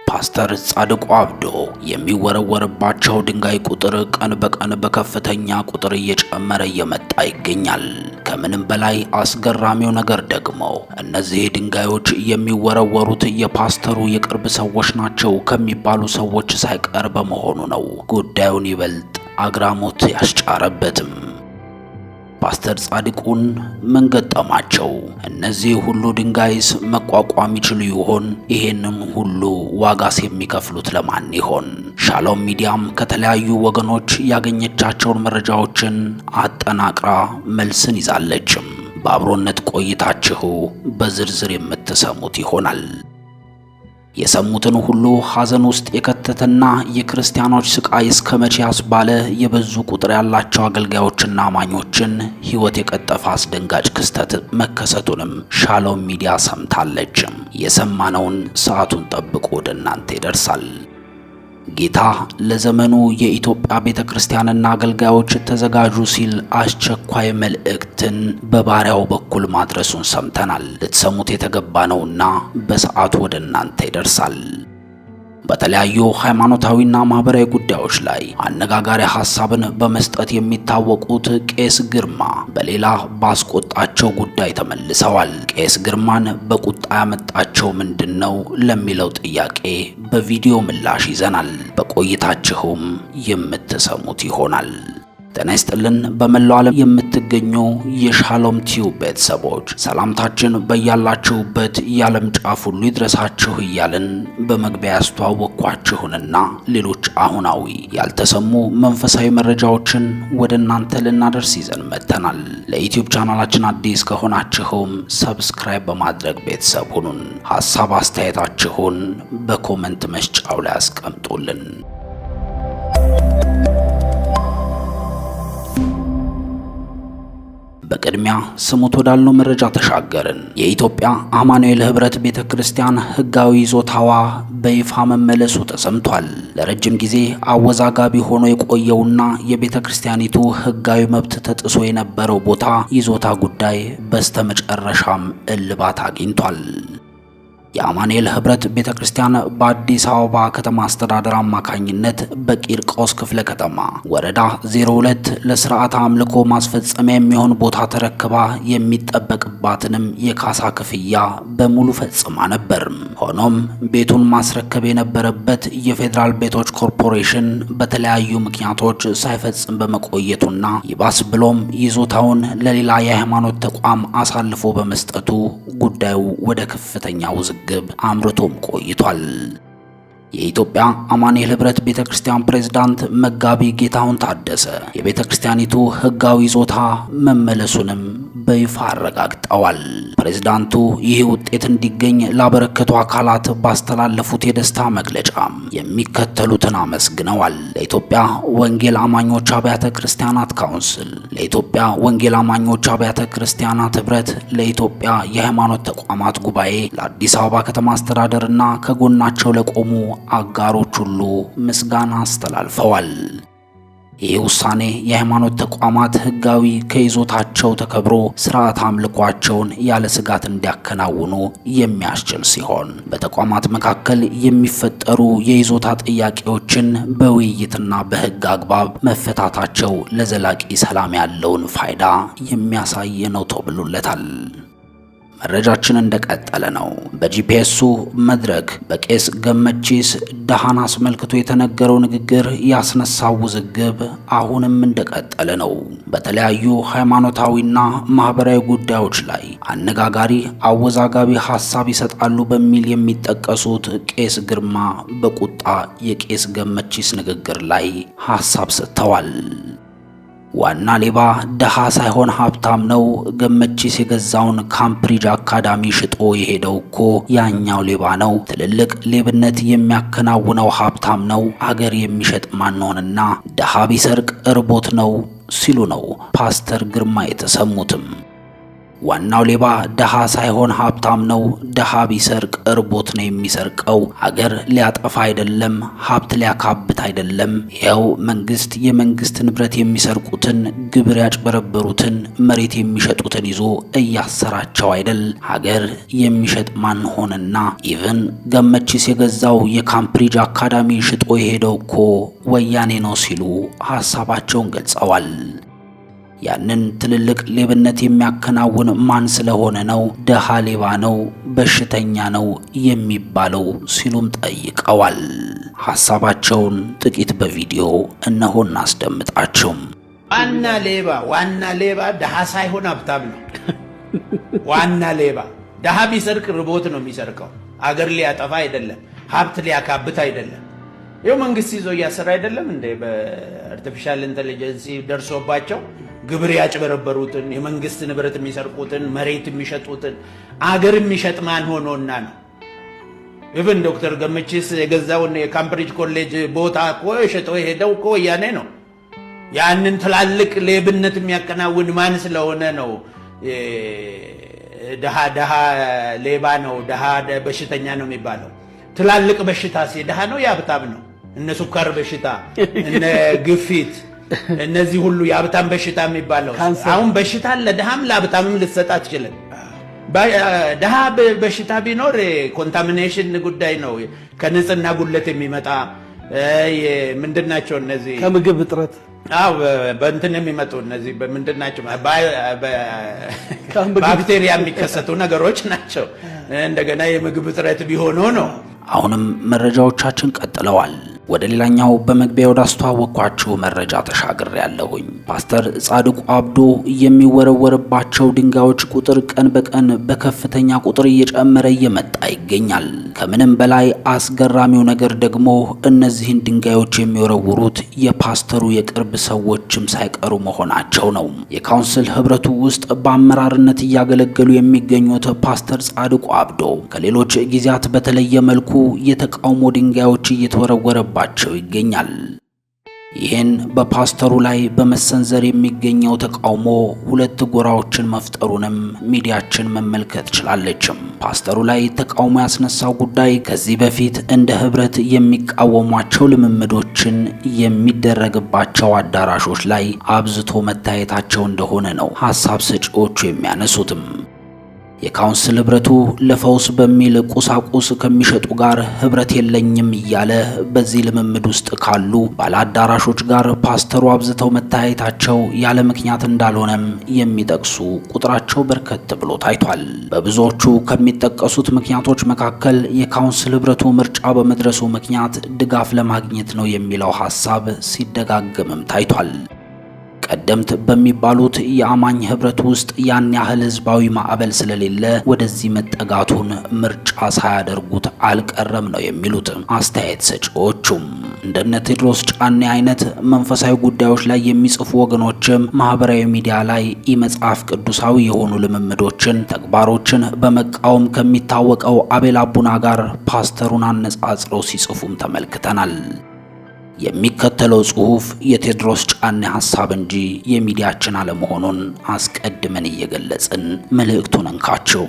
ፓስተር ጻድቁ አብዶ የሚወረወርባቸው ድንጋይ ቁጥር ቀን በቀን በከፍተኛ ቁጥር እየጨመረ እየመጣ ይገኛል። ከምንም በላይ አስገራሚው ነገር ደግሞ እነዚህ ድንጋዮች የሚወረወሩት የፓስተሩ የቅርብ ሰዎች ናቸው ከሚባሉ ሰዎች ሳይቀር በመሆኑ ነው ጉዳዩን ይበልጥ አግራሞት ያስጫረበትም። ፓስተር ጻድቁን ምን ገጠማቸው? እነዚህ ሁሉ ድንጋይስ መቋቋም ይችሉ ይሆን? ይሄንን ሁሉ ዋጋስ የሚከፍሉት ለማን ይሆን? ሻሎም ሚዲያም ከተለያዩ ወገኖች ያገኘቻቸውን መረጃዎችን አጠናቅራ መልስን ይዛለችም። በአብሮነት ቆይታችሁ በዝርዝር የምትሰሙት ይሆናል። የሰሙትን ሁሉ ሐዘን ውስጥ የከተተና የክርስቲያኖች ስቃይ እስከ መቼ ያስባለ የበዙ ቁጥር ያላቸው አገልጋዮችና አማኞችን ሕይወት የቀጠፈ አስደንጋጭ ክስተት መከሰቱንም ሻሎም ሚዲያ ሰምታለች። የሰማነውን ሰዓቱን ጠብቆ ወደ እናንተ ይደርሳል። ጌታ ለዘመኑ የኢትዮጵያ ቤተክርስቲያንና አገልጋዮች ተዘጋጁ ሲል አስቸኳይ መልእክትን በባሪያው በኩል ማድረሱን ሰምተናል። ልትሰሙት የተገባ ነውና በሰዓቱ ወደ እናንተ ይደርሳል። በተለያዩ ሃይማኖታዊና ማህበራዊ ጉዳዮች ላይ አነጋጋሪ ሐሳብን በመስጠት የሚታወቁት ቄስ ግርማ በሌላ ባስቆጣቸው ጉዳይ ተመልሰዋል። ቄስ ግርማን በቁጣ ያመጣቸው ምንድነው ለሚለው ጥያቄ በቪዲዮ ምላሽ ይዘናል። በቆይታችሁም የምትሰሙት ይሆናል። ጤና ይስጥልን። በመላው ዓለም የምትገኙ የሻሎም ቲዩብ ቤተሰቦች ሰላምታችን በያላችሁበት የዓለም ጫፍ ሁሉ ይድረሳችሁ እያልን በመግቢያ ያስተዋወቅኳችሁንና ሌሎች አሁናዊ ያልተሰሙ መንፈሳዊ መረጃዎችን ወደ እናንተ ልናደርስ ይዘን መጥተናል። ለዩቲዩብ ቻናላችን አዲስ ከሆናችሁም ሰብስክራይብ በማድረግ ቤተሰብ ሁኑን። ሐሳብ አስተያየታችሁን በኮመንት መስጫው ላይ አስቀምጡልን። በቅድሚያ ስሙት ወዳልነው መረጃ ተሻገርን። የኢትዮጵያ አማኑኤል ህብረት ቤተክርስቲያን ህጋዊ ይዞታዋ በይፋ መመለሱ ተሰምቷል። ለረጅም ጊዜ አወዛጋቢ ሆኖ የቆየውና የቤተክርስቲያኒቱ ህጋዊ መብት ተጥሶ የነበረው ቦታ ይዞታ ጉዳይ በስተመጨረሻም እልባት አግኝቷል። የአማኑኤል ህብረት ቤተክርስቲያን በአዲስ አበባ ከተማ አስተዳደር አማካኝነት በቂርቆስ ክፍለ ከተማ ወረዳ 02 ለስርዓተ አምልኮ ማስፈጸሚያ የሚሆን ቦታ ተረክባ የሚጠበቅባትንም የካሳ ክፍያ በሙሉ ፈጽማ ነበር። ሆኖም ቤቱን ማስረከብ የነበረበት የፌዴራል ቤቶች ኮርፖሬሽን በተለያዩ ምክንያቶች ሳይፈጽም በመቆየቱና ይባስ ብሎም ይዞታውን ለሌላ የሃይማኖት ተቋም አሳልፎ በመስጠቱ ጉዳዩ ወደ ከፍተኛ ውዝግብ አምርቶም ቆይቷል። የኢትዮጵያ አማኑኤል ህብረት ቤተክርስቲያን ፕሬዝዳንት መጋቢ ጌታሁን ታደሰ የቤተክርስቲያኒቱ ህጋዊ ይዞታ መመለሱንም በይፋ አረጋግጠዋል። ፕሬዝዳንቱ ይህ ውጤት እንዲገኝ ላበረከቱ አካላት ባስተላለፉት የደስታ መግለጫ የሚከተሉትን አመስግነዋል። ለኢትዮጵያ ወንጌል አማኞች አብያተ ክርስቲያናት ካውንስል፣ ለኢትዮጵያ ወንጌል አማኞች አብያተ ክርስቲያናት ህብረት፣ ለኢትዮጵያ የሃይማኖት ተቋማት ጉባኤ፣ ለአዲስ አበባ ከተማ አስተዳደርና ከጎናቸው ለቆሙ አጋሮች ሁሉ ምስጋና አስተላልፈዋል። ይህ ውሳኔ የሃይማኖት ተቋማት ህጋዊ ከይዞታቸው ተከብሮ ስርዓት አምልኳቸውን ያለ ስጋት እንዲያከናውኑ የሚያስችል ሲሆን በተቋማት መካከል የሚፈጠሩ የይዞታ ጥያቄዎችን በውይይትና በህግ አግባብ መፈታታቸው ለዘላቂ ሰላም ያለውን ፋይዳ የሚያሳይ ነው ተብሎለታል። መረጃችን እንደቀጠለ ነው። በጂፒኤሱ መድረክ በቄስ ገመቺስ ደሃን አስመልክቶ የተነገረው ንግግር ያስነሳው ውዝግብ አሁንም እንደቀጠለ ነው። በተለያዩ ሃይማኖታዊና ማህበራዊ ጉዳዮች ላይ አነጋጋሪ አወዛጋቢ ሐሳብ ይሰጣሉ በሚል የሚጠቀሱት ቄስ ግርማ በቁጣ የቄስ ገመቺስ ንግግር ላይ ሐሳብ ሰጥተዋል። ዋና ሌባ ደሃ ሳይሆን ሀብታም ነው። ገመቺስ የገዛውን ካምፕሪጅ አካዳሚ ሽጦ የሄደው እኮ ያኛው ሌባ ነው። ትልልቅ ሌብነት የሚያከናውነው ሀብታም ነው። አገር የሚሸጥ ማንሆንና ደሃ ቢሰርቅ እርቦት ነው ሲሉ ነው ፓስተር ግርማ የተሰሙትም። ዋናው ሌባ ደሃ ሳይሆን ሀብታም ነው። ደሃ ቢሰርቅ እርቦት ነው የሚሰርቀው። ሀገር ሊያጠፋ አይደለም፣ ሀብት ሊያካብት አይደለም። ይኸው መንግስት የመንግስት ንብረት የሚሰርቁትን፣ ግብር ያጭበረበሩትን፣ መሬት የሚሸጡትን ይዞ እያሰራቸው አይደል? ሀገር የሚሸጥ ማን ሆነና? ኢቭን ገመቺስ የገዛው የካምብሪጅ አካዳሚ ሽጦ የሄደው እኮ ወያኔ ነው ሲሉ ሐሳባቸውን ገልጸዋል። ያንን ትልልቅ ሌብነት የሚያከናውን ማን ስለሆነ ነው ደሃ ሌባ ነው በሽተኛ ነው የሚባለው ሲሉም ጠይቀዋል። ሐሳባቸውን ጥቂት በቪዲዮ እነሆ እናስደምጣችሁ። ዋና ሌባ ደሃ ሳይሆን ሀብታም ነው። ዋና ሌባ ደሃ ቢሰርቅ ርቦት ነው የሚሰርቀው። አገር ሊያጠፋ አይደለም፣ ሀብት ሊያካብት አይደለም። ይኸው መንግስት ይዞ እያሰራ አይደለም እንደ በአርቲፊሻል ኢንተለጀንስ ደርሶባቸው ግብር ያጭበረበሩትን፣ የመንግስት ንብረት የሚሰርቁትን፣ መሬት የሚሸጡትን አገር የሚሸጥ ማን ሆኖና ነው? ኢቭን ዶክተር ገመቺስ የገዛውን የካምብሪጅ ኮሌጅ ቦታ እኮ የሸጠው የሄደው እኮ ወያኔ ነው። ያንን ትላልቅ ሌብነት የሚያከናውን ማን ስለሆነ ነው? ደሃ ሌባ ነው፣ ደሃ በሽተኛ ነው የሚባለው? ትላልቅ በሽታ ደሃ ነው የሀብታም ነው? እነ ሱካር በሽታ፣ እነ ግፊት፣ እነዚህ ሁሉ የሀብታም በሽታ የሚባለው። አሁን በሽታ ለድሃም ለሀብታምም ልትሰጥ አትችልም። ድሃ በሽታ ቢኖር ኮንታሚኔሽን ጉዳይ ነው፣ ከንጽህና ጉለት የሚመጣ ምንድናቸው እነዚህ ከምግብ እጥረት በእንትን የሚመጡ እነዚህ ምንድናቸው ባክቴሪያ የሚከሰቱ ነገሮች ናቸው። እንደገና የምግብ እጥረት ቢሆኑ ነው። አሁንም መረጃዎቻችን ቀጥለዋል። ወደ ሌላኛው በመግቢያው ዳስተዋወቅኳችሁ መረጃ ተሻግሬ ያለሁኝ። ፓስተር ጻድቁ አብዶ የሚወረወርባቸው ድንጋዮች ቁጥር ቀን በቀን በከፍተኛ ቁጥር እየጨመረ እየመጣ ይገኛል። ከምንም በላይ አስገራሚው ነገር ደግሞ እነዚህን ድንጋዮች የሚወረውሩት የፓስተሩ የቅርብ ሰዎችም ሳይቀሩ መሆናቸው ነው። የካውንስል ህብረቱ ውስጥ በአመራርነት እያገለገሉ የሚገኙት ፓስተር ጻድቁ አብዶ ከሌሎች ጊዜያት በተለየ መልኩ የተቃውሞ ድንጋዮች እየተወረወረባቸው ይገኛል። ይህን በፓስተሩ ላይ በመሰንዘር የሚገኘው ተቃውሞ ሁለት ጎራዎችን መፍጠሩንም ሚዲያችን መመልከት ችላለችም። ፓስተሩ ላይ ተቃውሞ ያስነሳው ጉዳይ ከዚህ በፊት እንደ ህብረት የሚቃወሟቸው ልምምዶችን የሚደረግባቸው አዳራሾች ላይ አብዝቶ መታየታቸው እንደሆነ ነው ሐሳብ ሰጪዎቹ የሚያነሱትም። የካውንስል ህብረቱ ለፈውስ በሚል ቁሳቁስ ከሚሸጡ ጋር ህብረት የለኝም እያለ በዚህ ልምምድ ውስጥ ካሉ ባለአዳራሾች ጋር ፓስተሩ አብዝተው መታየታቸው ያለ ምክንያት እንዳልሆነም የሚጠቅሱ ቁጥራቸው በርከት ብሎ ታይቷል። በብዙዎቹ ከሚጠቀሱት ምክንያቶች መካከል የካውንስል ህብረቱ ምርጫ በመድረሱ ምክንያት ድጋፍ ለማግኘት ነው የሚለው ሐሳብ ሲደጋገምም ታይቷል። ቀደምት በሚባሉት የአማኝ ህብረት ውስጥ ያን ያህል ህዝባዊ ማዕበል ስለሌለ ወደዚህ መጠጋቱን ምርጫ ሳያደርጉት አልቀረም ነው የሚሉት አስተያየት ሰጪዎቹም። እንደነ ቴድሮስ ጫኔ አይነት መንፈሳዊ ጉዳዮች ላይ የሚጽፉ ወገኖችም ማህበራዊ ሚዲያ ላይ መጽሐፍ ቅዱሳዊ የሆኑ ልምምዶችን፣ ተግባሮችን በመቃወም ከሚታወቀው አቤል አቡና ጋር ፓስተሩን አነጻጽረው ሲጽፉም ተመልክተናል። የሚከተለው ጽሑፍ የቴድሮስ ጫኔ ሐሳብ እንጂ የሚዲያችን አለመሆኑን አስቀድመን እየገለጽን መልእክቱን እንካቸው።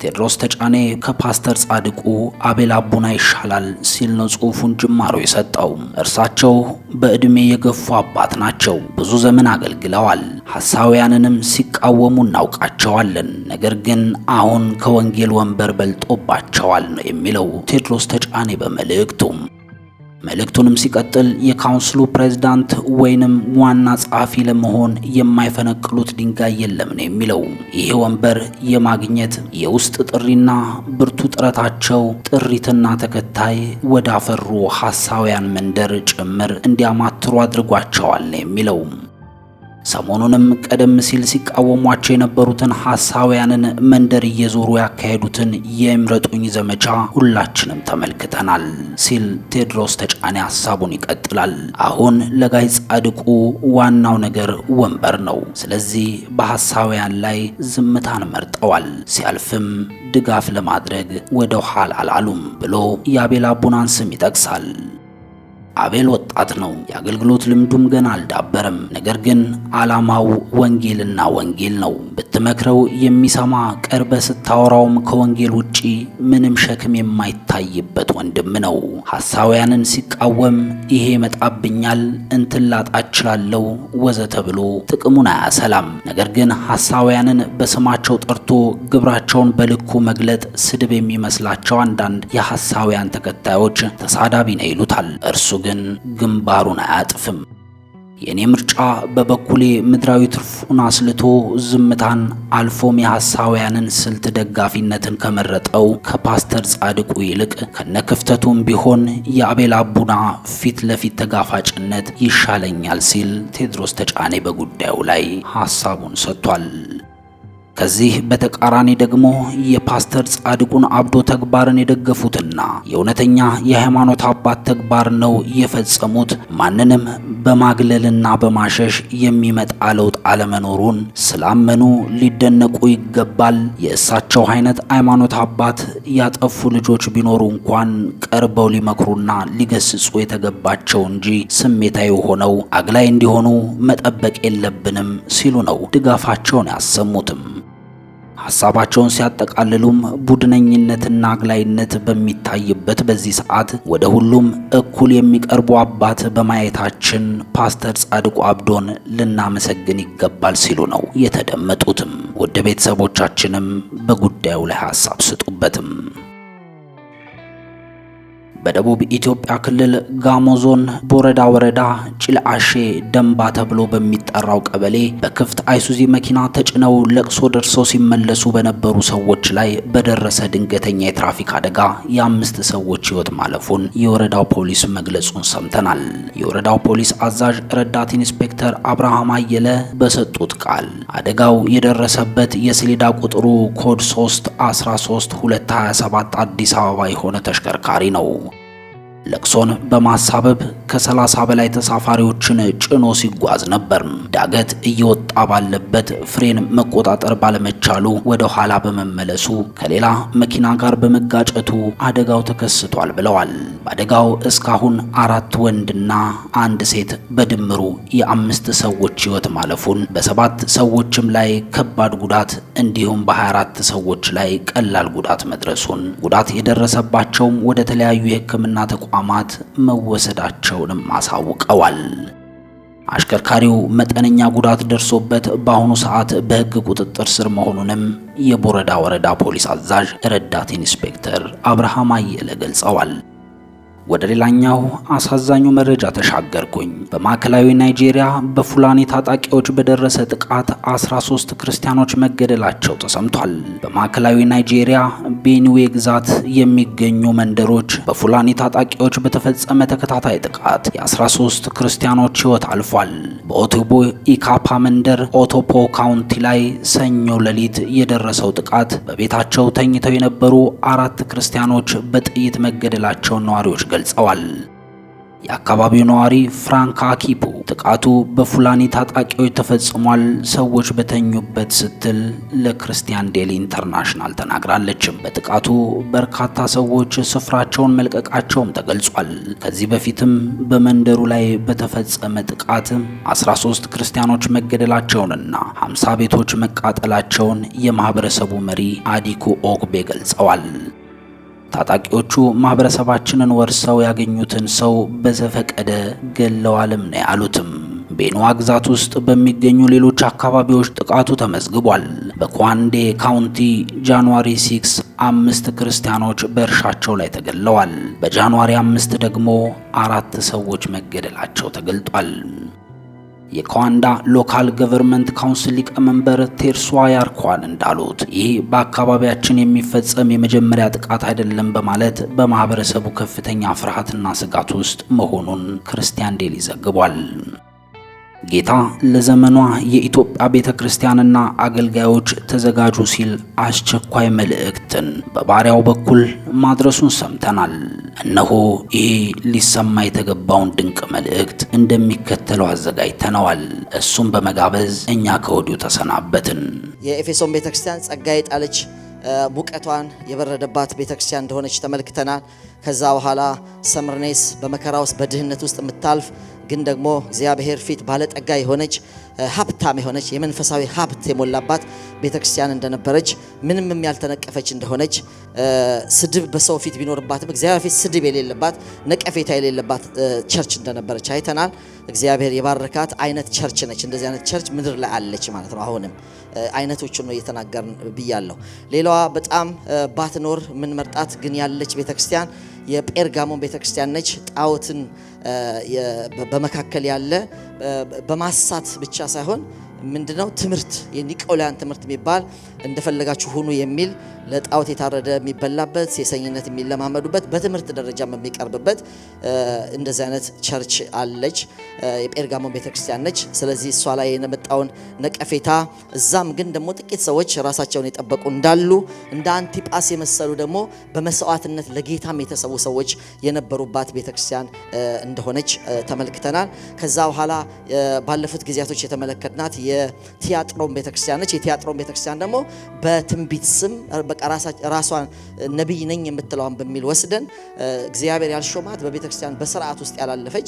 ቴድሮስ ተጫኔ ከፓስተር ጻድቁ አቤል አቡና ይሻላል ሲል ነው ጽሑፉን ጅማሮ የሰጠው። እርሳቸው በዕድሜ የገፉ አባት ናቸው። ብዙ ዘመን አገልግለዋል። ሐሳውያንንም ሲቃወሙ እናውቃቸዋለን። ነገር ግን አሁን ከወንጌል ወንበር በልጦባቸዋል ነው የሚለው ቴድሮስ ተጫኔ በመልእክቱም። መልእክቱንም ሲቀጥል የካውንስሉ ፕሬዝዳንት ወይንም ዋና ጸሐፊ ለመሆን የማይፈነቅሉት ድንጋይ የለም ነው የሚለው። ይሄ ወንበር የማግኘት የውስጥ ጥሪና ብርቱ ጥረታቸው ጥሪትና ተከታይ ወዳፈሩ ሐሳውያን መንደር ጭምር እንዲያማትሩ አድርጓቸዋል ነው የሚለው። ሰሞኑንም ቀደም ሲል ሲቃወሟቸው የነበሩትን ሐሳውያንን መንደር እየዞሩ ያካሄዱትን የምረጡኝ ዘመቻ ሁላችንም ተመልክተናል ሲል ቴድሮስ ተጫኔ ሐሳቡን ይቀጥላል። አሁን ለጋይ ጻድቁ ዋናው ነገር ወንበር ነው። ስለዚህ በሐሳውያን ላይ ዝምታን መርጠዋል። ሲያልፍም ድጋፍ ለማድረግ ወደ ኋላ አላሉም ብሎ የአቤል አቡናን ስም ይጠቅሳል። አቤል ወጣት ነው። የአገልግሎት ልምዱም ገና አልዳበረም። ነገር ግን ዓላማው ወንጌልና ወንጌል ነው። ብትመክረው የሚሰማ፣ ቀርበ ስታወራውም ከወንጌል ውጪ ምንም ሸክም የማይታይበት ወንድም ነው። ሐሳውያንን ሲቃወም ይሄ መጣብኛል፣ እንትን ላጣ እችላለሁ ወዘተ ብሎ ጥቅሙን አያሰላም። ነገር ግን ሐሳውያንን በስማቸው ጠርቶ ግብራቸውን በልኩ መግለጥ ስድብ የሚመስላቸው አንዳንድ የሐሳውያን ተከታዮች ተሳዳቢ ነው ይሉታል። እርሱ ግን ግንባሩን አያጥፍም። የኔ ምርጫ በበኩሌ ምድራዊ ትርፉን አስልቶ ዝምታን አልፎም የሐሳውያንን ስልት ደጋፊነትን ከመረጠው ከፓስተር ጻድቁ ይልቅ ከነክፍተቱም ቢሆን የአቤል አቡና ፊት ለፊት ተጋፋጭነት ይሻለኛል ሲል ቴዎድሮስ ተጫኔ በጉዳዩ ላይ ሐሳቡን ሰጥቷል። ከዚህ በተቃራኒ ደግሞ የፓስተር ጻድቁን አብዶ ተግባርን የደገፉትና የእውነተኛ የሃይማኖት አባት ተግባር ነው የፈጸሙት ማንንም በማግለልና በማሸሽ የሚመጣ ለውጥ አለመኖሩን ስላመኑ ሊደነቁ ይገባል። የእሳቸው አይነት ሃይማኖት አባት ያጠፉ ልጆች ቢኖሩ እንኳን ቀርበው ሊመክሩና ሊገስጹ የተገባቸው እንጂ ስሜታዊ ሆነው አግላይ እንዲሆኑ መጠበቅ የለብንም ሲሉ ነው ድጋፋቸውን ያሰሙትም። ሐሳባቸውን ሲያጠቃልሉም ቡድነኝነትና አግላይነት በሚታይበት በዚህ ሰዓት ወደ ሁሉም እኩል የሚቀርቡ አባት በማየታችን ፓስተር ጻድቁ አብዶን ልናመሰግን ይገባል ሲሉ ነው የተደመጡትም። ወደ ቤተሰቦቻችንም በጉዳዩ ላይ ሐሳብ ስጡበትም። በደቡብ ኢትዮጵያ ክልል ጋሞ ዞን ቦረዳ ወረዳ ጭልአሼ ደንባ ተብሎ በሚጠራው ቀበሌ በክፍት አይሱዚ መኪና ተጭነው ለቅሶ ደርሰው ሲመለሱ በነበሩ ሰዎች ላይ በደረሰ ድንገተኛ የትራፊክ አደጋ የ5 ሰዎች ሕይወት ማለፉን የወረዳው ፖሊስ መግለጹን ሰምተናል። የወረዳው ፖሊስ አዛዥ ረዳት ኢንስፔክተር አብርሃም አየለ በሰጡት ቃል አደጋው የደረሰበት የሰሌዳ ቁጥሩ ኮድ 313-227 አዲስ አበባ የሆነ ተሽከርካሪ ነው። ለቅሶን በማሳበብ ከ30 በላይ ተሳፋሪዎችን ጭኖ ሲጓዝ ነበር። ዳገት እየወጣ ባለበት ፍሬን መቆጣጠር ባለመቻሉ ወደ ኋላ በመመለሱ ከሌላ መኪና ጋር በመጋጨቱ አደጋው ተከስቷል ብለዋል። በአደጋው እስካሁን 4 ወንድና 1 ሴት በድምሩ የ5 ሰዎች ሕይወት ማለፉን፣ በ7 ሰዎችም ላይ ከባድ ጉዳት እንዲሁም በ24 ሰዎች ላይ ቀላል ጉዳት መድረሱን፣ ጉዳት የደረሰባቸውም ወደ ተለያዩ የሕክምና ተቋማት መወሰዳቸውንም አሳውቀዋል። አሽከርካሪው መጠነኛ ጉዳት ደርሶበት በአሁኑ ሰዓት በሕግ ቁጥጥር ስር መሆኑንም የቦረዳ ወረዳ ፖሊስ አዛዥ ረዳት ኢንስፔክተር አብርሃም አየለ ገልጸዋል። ወደ ሌላኛው አሳዛኙ መረጃ ተሻገርኩኝ። በማዕከላዊ ናይጄሪያ በፉላኒ ታጣቂዎች በደረሰ ጥቃት 13 ክርስቲያኖች መገደላቸው ተሰምቷል። በማዕከላዊ ናይጄሪያ ቤኒዌ ግዛት የሚገኙ መንደሮች በፉላኒ ታጣቂዎች በተፈጸመ ተከታታይ ጥቃት የ13 ክርስቲያኖች ሕይወት አልፏል። በኦቶቦ ኢካፓ መንደር ኦቶፖ ካውንቲ ላይ ሰኞ ሌሊት የደረሰው ጥቃት በቤታቸው ተኝተው የነበሩ 4 ክርስቲያኖች በጥይት መገደላቸውን ነዋሪዎች ገልጸዋል። የአካባቢው ነዋሪ ፍራንክ አኪፖ ጥቃቱ በፉላኒ ታጣቂዎች ተፈጽሟል፣ ሰዎች በተኙበት ስትል ለክርስቲያን ዴሊ ኢንተርናሽናል ተናግራለች። በጥቃቱ በርካታ ሰዎች ስፍራቸውን መልቀቃቸውም ተገልጿል። ከዚህ በፊትም በመንደሩ ላይ በተፈጸመ ጥቃት 13 ክርስቲያኖች መገደላቸውንና 50 ቤቶች መቃጠላቸውን የማህበረሰቡ መሪ አዲኩ ኦግቤ ገልጸዋል። ታጣቂዎቹ ማህበረሰባችንን ወርሰው ያገኙትን ሰው በዘፈቀደ ገለዋልም ነው ያሉትም። ቤንዋ ግዛት ውስጥ በሚገኙ ሌሎች አካባቢዎች ጥቃቱ ተመዝግቧል። በኳንዴ ካውንቲ ጃንዋሪ 6 5 ክርስቲያኖች በእርሻቸው ላይ ተገለዋል። በጃንዋሪ 5 ደግሞ 4 ሰዎች መገደላቸው ተገልጧል። የኳንዳ ሎካል ገቨርንመንት ካውንስል ሊቀመንበር ቴርሷ ያርኳን እንዳሉት ይህ በአካባቢያችን የሚፈጸም የመጀመሪያ ጥቃት አይደለም በማለት በማህበረሰቡ ከፍተኛ ፍርሃትና ስጋት ውስጥ መሆኑን ክርስቲያን ዴሊ ዘግቧል። ጌታ ለዘመኗ የኢትዮጵያ ቤተክርስቲያንና አገልጋዮች ተዘጋጁ ሲል አስቸኳይ መልእክትን በባሪያው በኩል ማድረሱን ሰምተናል። እነሆ ይሄ ሊሰማ የተገባውን ድንቅ መልእክት እንደሚከተለው አዘጋጅተነዋል። እሱም በመጋበዝ እኛ ከወዲሁ ተሰናበትን። የኤፌሶን ቤተክርስቲያን ጸጋ የጣለች ሙቀቷን የበረደባት ቤተክርስቲያን እንደሆነች ተመልክተናል። ከዛ በኋላ ሰምርኔስ በመከራ ውስጥ በድህነት ውስጥ የምታልፍ ግን ደግሞ እግዚአብሔር ፊት ባለጠጋ የሆነች ሀብታም የሆነች የመንፈሳዊ ሀብት የሞላባት ቤተክርስቲያን እንደነበረች ምንም ያልተነቀፈች እንደሆነች ስድብ በሰው ፊት ቢኖርባትም እግዚአብሔር ፊት ስድብ የሌለባት ነቀፌታ የሌለባት ቸርች እንደነበረች አይተናል። እግዚአብሔር የባረካት አይነት ቸርች ነች። እንደዚህ አይነት ቸርች ምድር ላይ አለች ማለት ነው። አሁንም አይነቶቹን ነው እየተናገርን ብያለሁ። ሌላዋ በጣም ባትኖር ምን መርጣት ግን ያለች ቤተክርስቲያን የጴርጋሞን ቤተክርስቲያን ነች። ጣዖትን በመካከል ያለ በማሳት ብቻ ሳይሆን ምንድነው ትምህርት የኒቆላውያን ትምህርት የሚባል እንደፈለጋችሁ ሁኑ የሚል ለጣዖት የታረደ የሚበላበት ሴሰኝነት የሚለማመዱበት በትምህርት ደረጃ የሚቀርብበት እንደዚህ አይነት ቸርች አለች። የጴርጋሞን ቤተክርስቲያን ነች። ስለዚህ እሷ ላይ የመጣውን ነቀፌታ እዛም ግን ደግሞ ጥቂት ሰዎች ራሳቸውን የጠበቁ እንዳሉ እንደ አንቲጳስ የመሰሉ ደግሞ በመስዋዕትነት ለጌታም የተሰዉ ሰዎች የነበሩባት ቤተክርስቲያን እንደሆነች ተመልክተናል። ከዛ በኋላ ባለፉት ጊዜያቶች የተመለከትናት የቲያጥሮን ቤተክርስቲያን ነች። የቲያጥሮን ቤተክርስቲያን ደግሞ በትንቢት ስም ራሷን ነቢይ ነኝ የምትለዋን በሚል ወስደን እግዚአብሔር ያልሾማት በቤተክርስቲያን በስርዓት ውስጥ ያላለፈች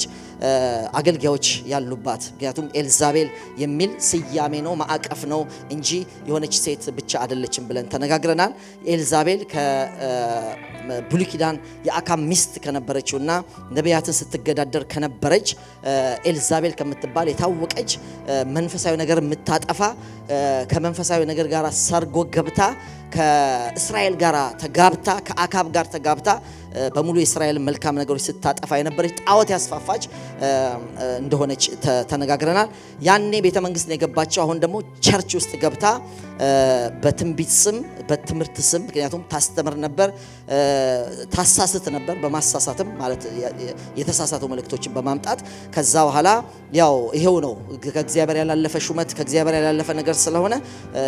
አገልጋዮች ያሉባት። ምክንያቱም ኤልዛቤል የሚል ስያሜ ነው ማዕቀፍ ነው እንጂ የሆነች ሴት ብቻ አይደለችም ብለን ተነጋግረናል። ኤልዛቤል ከብሉይ ኪዳን የአካም ሚስት ከነበረችውና ነቢያትን ስትገዳደር ከነበረች ኤልዛቤል ከምትባል የታወቀች መንፈሳዊ ነገር የምታጠፋ ከመንፈሳዊ ነገር ጋር ሰርጎ ገብታ ከእስራኤል ጋር ተጋብታ ከአካብ ጋር ተጋብታ በሙሉ የእስራኤል መልካም ነገሮች ስታጠፋ የነበረች ጣዖት ያስፋፋች እንደሆነች ተነጋግረናል። ያኔ ቤተ መንግስት ነው የገባቸው። አሁን ደግሞ ቸርች ውስጥ ገብታ በትንቢት ስም በትምህርት ስም ምክንያቱም ታስተምር ነበር፣ ታሳስት ነበር። በማሳሳትም ማለት የተሳሳቱ መልእክቶችን በማምጣት ከዛ በኋላ ያው ይሄው ነው ከእግዚአብሔር ያላለፈ ሹመት ከእግዚአብሔር ያላለፈ ነገር ስለሆነ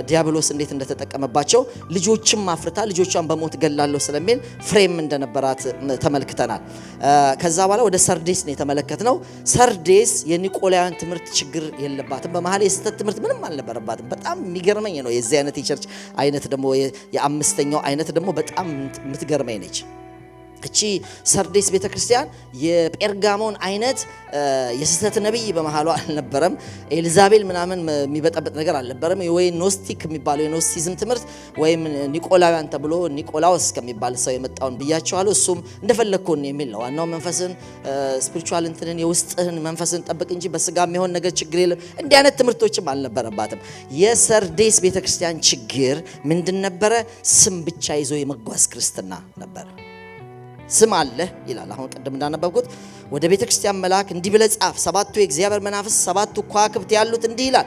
ዲያብሎስ እንዴት እንደተጠቀመባቸው ልጆችም አፍርታ ልጆቿን በሞት ገላለሁ ስለሚል ፍሬም እንደነበራት ተመልክተናል። ከዛ በኋላ ወደ ሰርዴስ ነው የተመለከትነው። ሰርዴስ የኒቆላውያን ትምህርት ችግር የለባትም። በመሐል የስተት ትምህርት ምንም አልነበረባትም። በጣም የሚገርመኝ ነው የዚህ አይነት የቸርች አይነት ደግሞ የአምስተኛው አይነት ደግሞ በጣም የምትገርመኝ ነች። እቺ ሰርዴስ ቤተክርስቲያን የጴርጋሞን አይነት የስተት ነብይ በመሃሉ አልነበረም። ኤልዛቤል ምናምን የሚበጠበጥ ነገር አልነበረም። ወይ ኖስቲክ የሚባለው የኖስቲዝም ትምህርት ወይም ኒቆላውያን ተብሎ ኒቆላውስ ከሚባል ሰው የመጣውን ብያቸዋለሁ። እሱም እንደፈለግኩን የሚል ነው። ዋናው መንፈስን ስፒሪቹዋል እንትንን የውስጥህን መንፈስን ጠብቅ እንጂ በስጋ የሚሆን ነገር ችግር የለም። እንዲህ አይነት ትምህርቶችም አልነበረባትም። የሰርዴስ ቤተክርስቲያን ችግር ምንድን ነበረ? ስም ብቻ ይዞ የመጓዝ ክርስትና ነበረ። ስም አለ ይላል። አሁን ቀደም እንዳነበብኩት ወደ ቤተክርስቲያን መልአክ እንዲህ ብለህ ጻፍ፣ ሰባቱ የእግዚአብሔር መናፍስት ሰባቱ ከዋክብት ያሉት እንዲህ ይላል፣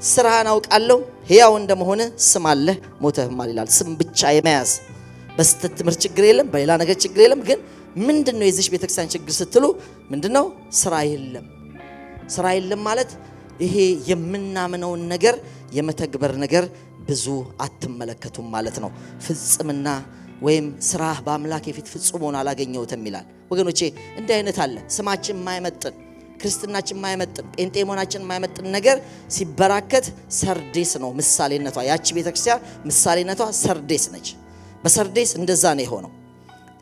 ስራህን አውቃለሁ፣ ሕያው እንደመሆነ ስም አለ ሞተህማል ይላል። ስም ብቻ የመያዝ በስተት ትምህርት ችግር የለም፣ በሌላ ነገር ችግር የለም። ግን ምንድነው የዚህ ቤተክርስቲያን ችግር ስትሉ ምንድነው? ስራ የለም። ስራ የለም ማለት ይሄ የምናምነውን ነገር የመተግበር ነገር ብዙ አትመለከቱም ማለት ነው። ፍጽምና ወይም ስራ በአምላክ የፊት ፍጹም ሆኖ አላገኘሁትም ይላል። ወገኖቼ እንዲህ አይነት አለ። ስማችን የማይመጥን ክርስትናችን የማይመጥን ጴንጤ መሆናችን የማይመጥን ነገር ሲበራከት ሰርዴስ ነው ምሳሌነቷ። ያቺ ቤተክርስቲያን ምሳሌነቷ ሰርዴስ ነች። በሰርዴስ እንደዛ ነው የሆነው።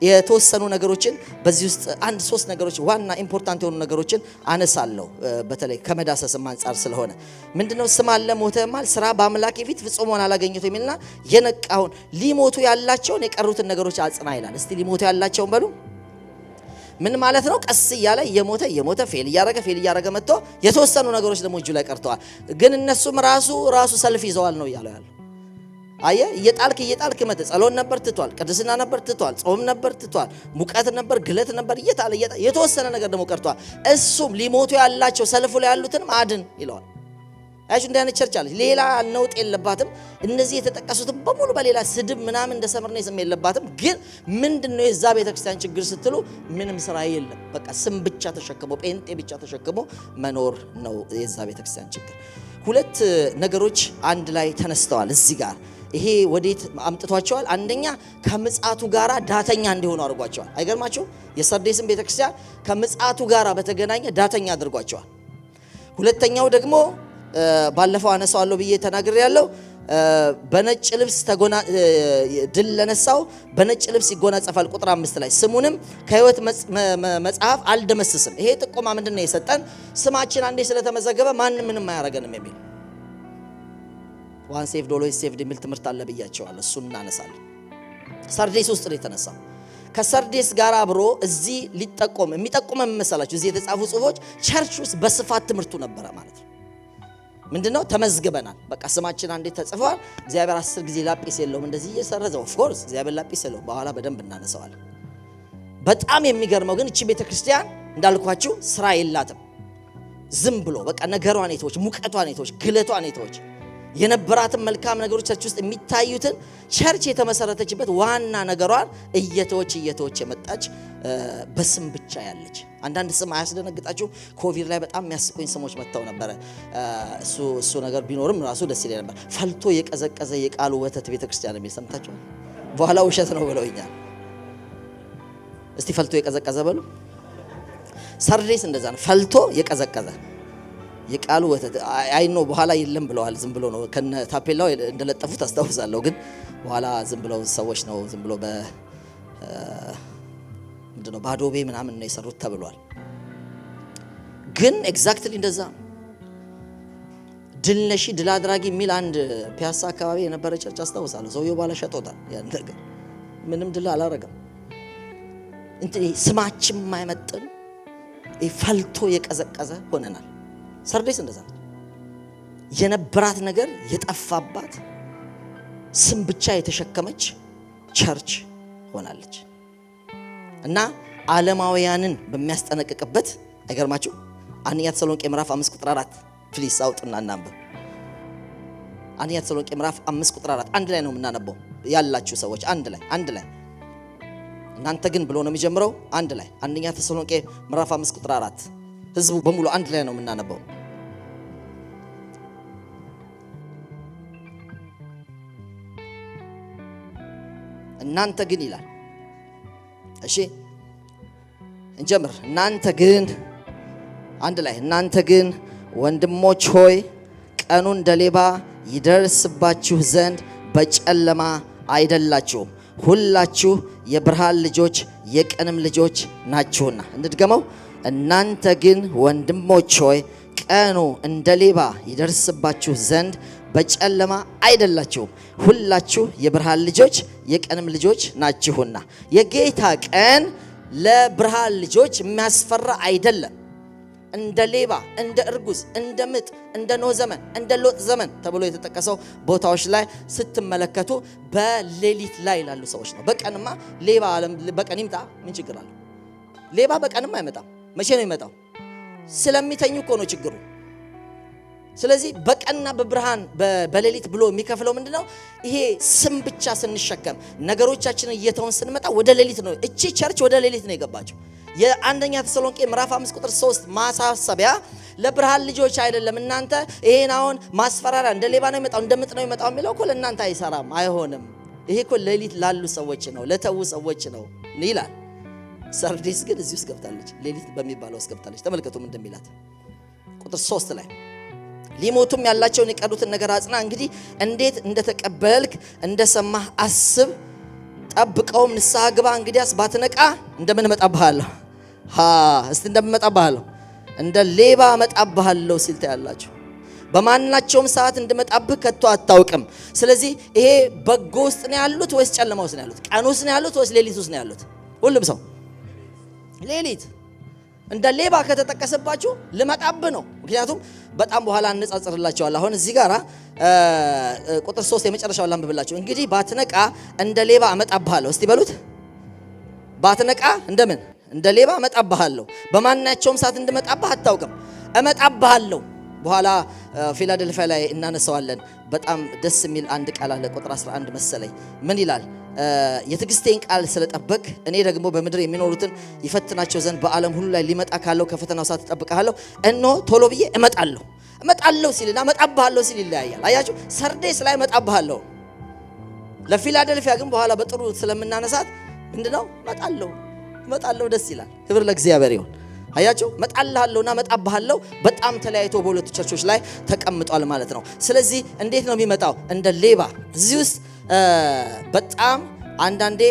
የተወሰኑ ነገሮችን በዚህ ውስጥ አንድ ሶስት ነገሮች ዋና ኢምፖርታንት የሆኑ ነገሮችን አነሳለሁ። በተለይ ከመዳሰስም አንጻር ስለሆነ ምንድነው? ስም አለ ሞተህማል፣ ስራ በአምላክ የፊት ፍጹም ሆኖ አላገኘሁትም የሚልና የነቃውን ሊሞቱ ያላቸውን የቀሩትን ነገሮች አጽና ይላል። እስቲ ሊሞቱ ያላቸውን በሉ። ምን ማለት ነው? ቀስ እያለ እየሞተ ፌል እያረገ መጥቶ የተወሰኑ ነገሮች ደግሞ እጁ ላይ ቀርተዋል። ግን እነሱም ራሱ ሰልፍ ይዘዋል ነው እያለው ያለው። አየ እየጣልክ መተ ጸሎት ነበር ትቷል፣ ቅድስና ነበር ትቷል፣ ጾም ነበር ትቷል፣ ሙቀት ነበር፣ ግለት ነበር፣ እየጣለ የተወሰነ ነገር ደግሞ ቀርቷል። እሱም ሊሞቱ ያላቸው ሰልፉ ላይ ያሉትን አድን ይለዋል። አይሽ እንደ አይነት ቸርች አለች። ሌላ ነውጥ የለባትም። እነዚህ የተጠቀሱት በሙሉ በሌላ ስድብ ምናምን እንደ ሰምርኔስ የለባትም። ግን ምንድነው የዛ ቤተክርስቲያን ችግር ስትሉ ምንም ስራ የለም። በቃ ስም ብቻ ተሸክሞ ጴንጤ ብቻ ተሸክሞ መኖር ነው የዛ ቤተክርስቲያን ችግር። ሁለት ነገሮች አንድ ላይ ተነስተዋል እዚህ ጋር። ይሄ ወዴት አምጥቷቸዋል? አንደኛ ከምጽአቱ ጋራ ዳተኛ እንዲሆኑ አድርጓቸዋል። አይገርማችሁ? የሰርዴስን ቤተክርስቲያን ከምጽአቱ ጋራ በተገናኘ ዳተኛ አድርጓቸዋል። ሁለተኛው ደግሞ ባለፈው አነሳዋለሁ ብዬ ተናግሬያለሁ። በነጭ ልብስ ድል ለነሳው በነጭ ልብስ ይጎናጸፋል። ቁጥር 5 ላይ ስሙንም ከሕይወት መጽሐፍ አልደመስስም። ይሄ ጥቆማ ምንድነው የሰጠን? ስማችን አንዴ ስለተመዘገበ ማንም ምንም አያረገንም የሚል ዋን ሴቭድ ኦልዌይስ ሴቭድ የሚል ትምህርት አለ ብያቸዋለሁ። እሱን እናነሳለን። ሰርዴስ ውስጥ ነው የተነሳው። ከሰርዴስ ጋር አብሮ እዚህ የሚጠቁመን መሰላችሁ? እዚህ የተጻፉ ጽሁፎች ቸርች ውስጥ በስፋት ትምህርቱ ነበረ ማለት ነው። ምንድነው? ተመዝግበናል። በቃ ስማችን አንዴ ተጽፏል። እግዚአብሔር 10 ጊዜ ላጲስ የለውም እንደዚህ እየሰረዘው። ኦፍ ኮርስ እግዚአብሔር ላጲስ የለውም። በኋላ በደንብ እናነሳዋለን። በጣም የሚገርመው ግን እቺ ቤተክርስቲያን እንዳልኳችሁ ስራ የላትም። ዝም ብሎ በቃ ነገሯን የተወች፣ ሙቀቷን የተወች፣ ግለቷን የተወች፣ የነበራትን መልካም ነገሮች ቸርች ውስጥ የሚታዩትን ቸርች የተመሰረተችበት ዋና ነገሯን እየተወች የመጣች በስም ብቻ ያለች። አንዳንድ ስም አያስደነግጣችሁ? ኮቪድ ላይ በጣም የሚያስቁኝ ስሞች መጥተው ነበረ። እሱ ነገር ቢኖርም ራሱ ደስ ይለኝ ነበር። ፈልቶ የቀዘቀዘ የቃሉ ወተት ቤተክርስቲያን የሚል ሰምታችሁ? በኋላ ውሸት ነው ብለውኛል። እስቲ ፈልቶ የቀዘቀዘ በሉ። ሰርዴስ እንደዛ ነው። ፈልቶ የቀዘቀዘ የቃሉ ወተት አይኖ በኋላ የለም ብለዋል። ዝም ብሎ ነው ከነ ታፔላው እንደለጠፉት አስታውሳለሁ። ግን በኋላ ዝም ብለው ሰዎች ነው ዝም ብሎ ምንድነው በአዶቤ ምናምን ነው የሰሩት ተብሏል። ግን ኤግዛክትሊ እንደዛ ድል ነሺ ድል አድራጊ የሚል አንድ ፒያሳ አካባቢ የነበረ ቸርች አስታውሳለሁ። ሰውየው ባለ ሸጦታል። ያን ነገር ምንም ድል አላረገም። ስማችን የማይመጥን ፈልቶ የቀዘቀዘ ሆነናል። ሰርዴስ እንደዛ የነበራት ነገር የጠፋባት ስም ብቻ የተሸከመች ቸርች ሆናለች። እና ዓለማውያንን በሚያስጠነቅቅበት አይገርማችሁ? አንደኛ ተሰሎንቄ ምዕራፍ 5 ቁጥር 4 ፕሊስ አውጥና እናንብብ። አንደኛ ተሰሎንቄ ምዕራፍ 5 ቁጥር 4 አንድ ላይ ነው የምናነበው ያላችሁ ሰዎች አንድ ላይ እናንተ ግን ብሎ ነው የሚጀምረው። አንድ ላይ አንደኛ ተሰሎንቄ ምዕራፍ 5 ቁጥር 4 ህዝቡ በሙሉ አንድ ላይ ነው የምናነበው። እናንተ ግን ይላል። እሺ እንጀምር። እናንተ ግን አንድ ላይ እናንተ ግን ወንድሞች ሆይ ቀኑ እንደ ሌባ ይደርስባችሁ ዘንድ በጨለማ አይደላችሁም፣ ሁላችሁ የብርሃን ልጆች የቀንም ልጆች ናችሁና። እንድገመው። እናንተ ግን ወንድሞች ሆይ ቀኑ እንደ ሌባ ይደርስባችሁ ዘንድ በጨለማ አይደላችሁም፣ ሁላችሁ የብርሃን ልጆች የቀንም ልጆች ናችሁና። የጌታ ቀን ለብርሃን ልጆች የሚያስፈራ አይደለም። እንደ ሌባ፣ እንደ እርጉዝ፣ እንደ ምጥ፣ እንደ ኖህ ዘመን፣ እንደ ሎጥ ዘመን ተብሎ የተጠቀሰው ቦታዎች ላይ ስትመለከቱ በሌሊት ላይ ላሉ ሰዎች ነው። በቀንማ ሌባ በቀን ይምጣ ምን ችግር አለ? ሌባ በቀንም አይመጣም። መቼ ነው የሚመጣው? ስለሚተኙ እኮ ነው ችግሩ። ስለዚህ በቀንና በብርሃን በሌሊት ብሎ የሚከፍለው ምንድነው? ይሄ ስም ብቻ ስንሸከም ነገሮቻችንን እየተውን ስንመጣ ወደ ሌሊት ነው። እቺ ቸርች ወደ ሌሊት ነው የገባችው። የአንደኛ ተሰሎንቄ ምዕራፍ 5 ቁጥር 3 ማሳሰቢያ ለብርሃን ልጆች አይደለም። እናንተ ይሄን አሁን ማስፈራሪያ እንደ ሌባ ነው የሚመጣው እንደ ምጥ ነው የሚመጣው የሚለው እኮ ለእናንተ አይሰራም፣ አይሆንም። ይሄ እኮ ሌሊት ላሉ ሰዎች ነው፣ ለተዉ ሰዎች ነው ይላል። ሰርዴስ ግን እዚህ ውስጥ ገብታለች፣ ሌሊት በሚባለው ውስጥ ገብታለች። ተመልከቱ ምን እንደሚላት ቁጥር 3 ላይ ሊሞቱም ያላቸውን የቀሩትን ነገር አጽና፣ እንግዲህ እንዴት እንደተቀበልክ እንደሰማህ አስብ፣ ጠብቀውም ንስሐ ግባ። እንግዲያስ ባትነቃ እንደምን እመጣብሃለሁ? እስቲ እንደምን እመጣብሃለሁ? እንደ ሌባ እመጣብሃለሁ ሲል ታያላችሁ። በማናቸውም ሰዓት እንደመጣብህ ከቶ አታውቅም። ስለዚህ ይሄ በጎ ውስጥ ነው ያሉት ወይስ ጨለማ ውስጥ ነው ያሉት? ቀን ውስጥ ነው ያሉት ወይስ ሌሊት ውስጥ ነው ያሉት? ሁሉም ሰው ሌሊት። እንደ ሌባ ከተጠቀሰባችሁ ልመጣብህ ነው። ምክንያቱም በጣም በኋላ አነጻጽርላችኋለሁ። አሁን እዚህ ጋር ቁጥር 3 የመጨረሻው ላንብብላችሁ። እንግዲህ ባትነቃ እንደ ሌባ እመጣብሃለሁ። እስቲ በሉት። ባትነቃ እንደምን እንደ ሌባ እመጣብሃለሁ። በማናቸውም ሰዓት እንደመጣብህ አታውቅም። እመጣብሃለሁ። በኋላ ፊላደልፊያ ላይ እናነሳዋለን። በጣም ደስ የሚል አንድ ቃል አለ። ቁጥር 11 መሰለኝ ምን ይላል? የትዕግስቴን ቃል ስለጠበቅ እኔ ደግሞ በምድር የሚኖሩትን ይፈትናቸው ዘንድ በዓለም ሁሉ ላይ ሊመጣ ካለው ከፈተናው ሰዓት እጠብቅሃለሁ። እነሆ ቶሎ ብዬ እመጣለሁ ሲልና እመጣብሃለሁ ሲል ይለያያል። አያችሁ፣ ሰርዴስ ላይ እመጣብሃለሁ። ለፊላደልፊያ ግን በኋላ በጥሩ ስለምናነሳት ምንድነው? እመጣለሁ ደስ ይላል። ክብር ለእግዚአብሔር ይሁን። አያችሁ መጣልሃለሁና መጣብሃለሁ በጣም ተለያይቶ በሁለቱ ቸርቾች ላይ ተቀምጧል ማለት ነው። ስለዚህ እንዴት ነው የሚመጣው? እንደ ሌባ። እዚህ ውስጥ በጣም አንዳንዴ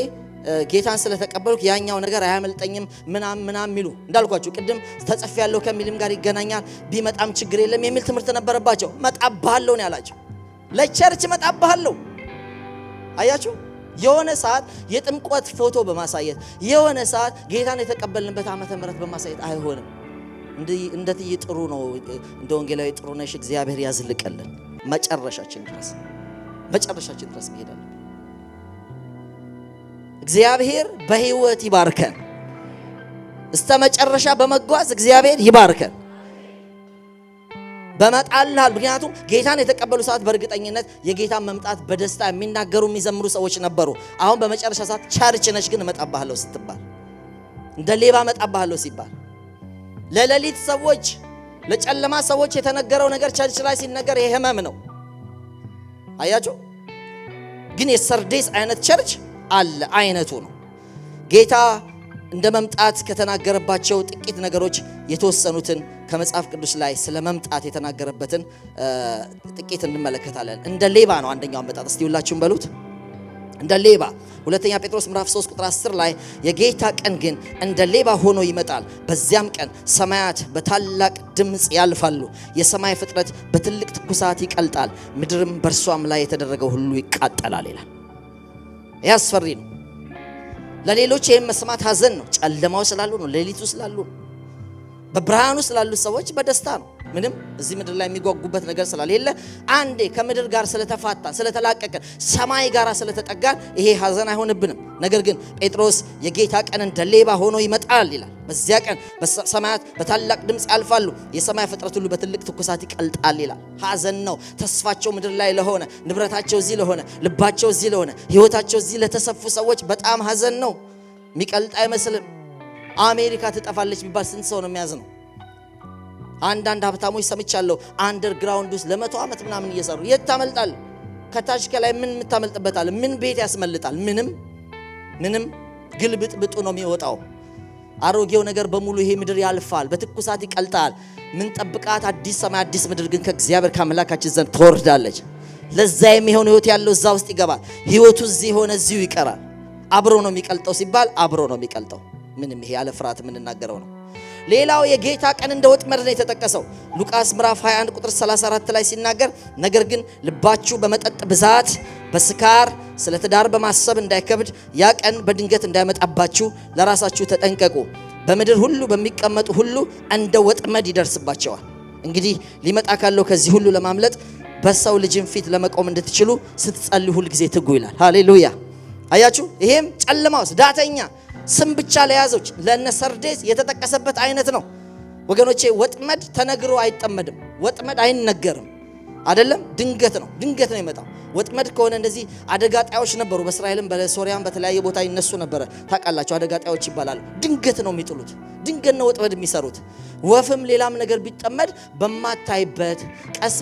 ጌታን ስለተቀበልኩ ያኛው ነገር አያመልጠኝም ምናምን የሚሉ እንዳልኳችሁ ቅድም ተጽፍ ያለው ከሚልም ጋር ይገናኛል። ቢመጣም ችግር የለም የሚል ትምህርት ነበረባቸው። መጣብሃለሁ ነው ያላቸው። ለቸርች መጣብሃለሁ። አያችሁ የሆነ ሰዓት የጥምቀት ፎቶ በማሳየት የሆነ ሰዓት ጌታን የተቀበልንበት ዓመተ ምህረት በማሳየት አይሆንም። እንደትይ ጥሩ ነው እንደ ወንጌላዊ ጥሩ ነሽ እግዚአብሔር ያዝልቀልን። መጨረሻችን ድረስ መሄዳለን። እግዚአብሔር በህይወት ይባርከን። እስከ መጨረሻ በመጓዝ እግዚአብሔር ይባርከን። በመጣልሃል ምክንያቱም ጌታን የተቀበሉ ሰዓት በእርግጠኝነት የጌታን መምጣት በደስታ የሚናገሩ የሚዘምሩ ሰዎች ነበሩ። አሁን በመጨረሻ ሰዓት ቸርች ነሽ ግን መጣብሃለሁ ስትባል፣ እንደ ሌባ መጣብሃለሁ ሲባል፣ ለሌሊት ሰዎች ለጨለማ ሰዎች የተነገረው ነገር ቸርች ላይ ሲነገር የህመም ነው። አያችሁ ግን የሰርዴስ አይነት ቸርች አለ። አይነቱ ነው። ጌታ እንደ መምጣት ከተናገረባቸው ጥቂት ነገሮች የተወሰኑትን ከመጽሐፍ ቅዱስ ላይ ስለ መምጣት የተናገረበትን ጥቂት እንመለከታለን። እንደ ሌባ ነው አንደኛው አመጣጥ። እስቲ ሁላችሁም በሉት እንደ ሌባ። ሁለተኛ ጴጥሮስ ምዕራፍ 3 ቁጥር 10 ላይ የጌታ ቀን ግን እንደ ሌባ ሆኖ ይመጣል፣ በዚያም ቀን ሰማያት በታላቅ ድምፅ ያልፋሉ፣ የሰማይ ፍጥረት በትልቅ ትኩሳት ይቀልጣል፣ ምድርም በእርሷም ላይ የተደረገው ሁሉ ይቃጠላል ይላል። ይህ አስፈሪ ነው። ለሌሎች ይህም መስማት ሐዘን ነው። ጨለማው ስላሉ ነው፣ ሌሊቱ ስላሉ ነው። በብርሃኑ ስላሉ ሰዎች በደስታ ነው። ምንም እዚህ ምድር ላይ የሚጓጉበት ነገር ስላሌለ አንዴ ከምድር ጋር ስለተፋታን ስለተላቀቀን ሰማይ ጋር ስለተጠጋን ይሄ ሐዘን አይሆንብንም። ነገር ግን ጴጥሮስ የጌታ ቀን እንደ ሌባ ሆኖ ይመጣል ይላል። በዚያ ቀን ሰማያት በታላቅ ድምፅ ያልፋሉ፣ የሰማይ ፍጥረት ሁሉ በትልቅ ትኩሳት ይቀልጣል ይላል። ሐዘን ነው። ተስፋቸው ምድር ላይ ለሆነ፣ ንብረታቸው እዚህ ለሆነ፣ ልባቸው እዚህ ለሆነ፣ ህይወታቸው እዚህ ለተሰፉ ሰዎች በጣም ሐዘን ነው። የሚቀልጥ አይመስልም። አሜሪካ ትጠፋለች ቢባል ስንት ሰው ነው የሚያዝነው? አንዳንድ ሀብታሞች ሰምቻለሁ አንደርግራውንድ ውስጥ ለ100 ዓመት ምናምን እየሰሩ የት ታመልጣል? ከታች ከላይ ምን የምታመልጥበታል? ምን ቤት ያስመልጣል? ምንም ግልብጥብጡ ነው የሚወጣው። አሮጌው ነገር በሙሉ ይሄ ምድር ያልፋል፣ በትኩሳት ይቀልጣል። ምን ጠብቃት አዲስ ሰማይ አዲስ ምድር ግን ከእግዚአብሔር ከአምላካችን ዘንድ ትወርዳለች። ለዛ የሚሆን ህይወት ያለው እዛ ውስጥ ይገባል። ህይወቱ እዚህ ሆነ እዚሁ ይቀራል። አብሮ ነው የሚቀልጠው ሲባል አብሮ ነው የሚቀልጠው። ምንም ይሄ ያለ ፍርሃት የምንናገረው ነው። ሌላው የጌታ ቀን እንደ ወጥመድ ነው የተጠቀሰው። ሉቃስ ምዕራፍ 21 ቁጥር 34 ላይ ሲናገር ነገር ግን ልባችሁ በመጠጥ ብዛት በስካር ስለ ትዳር በማሰብ እንዳይከብድ ያ ቀን በድንገት እንዳይመጣባችሁ ለራሳችሁ ተጠንቀቁ። በምድር ሁሉ በሚቀመጡ ሁሉ እንደ ወጥመድ ይደርስባቸዋል። እንግዲህ ሊመጣ ካለው ከዚህ ሁሉ ለማምለጥ በሰው ልጅም ፊት ለመቆም እንድትችሉ ስትጸልዩ ሁል ጊዜ ትጉ ይላል። ሃሌሉያ። አያችሁ ይሄም ጨለማው ዳተኛ ስም ብቻ ለያዞች ለነ ሰርዴስ የተጠቀሰበት አይነት ነው ወገኖቼ። ወጥመድ ተነግሮ አይጠመድም። ወጥመድ አይነገርም አይደለም። ድንገት ነው የሚመጣው። ወጥመድ ከሆነ እንደዚህ አደጋ ጣዮች ነበሩ። በእስራኤልም በሶሪያም በተለያየ ቦታ ይነሱ ነበረ። ታውቃላችሁ አደጋ ጣዮች ይባላሉ። ድንገት ነው የሚጥሉት። ድንገት ነው ወጥመድ የሚሰሩት። ወፍም ሌላም ነገር ቢጠመድ በማታይበት ቀስ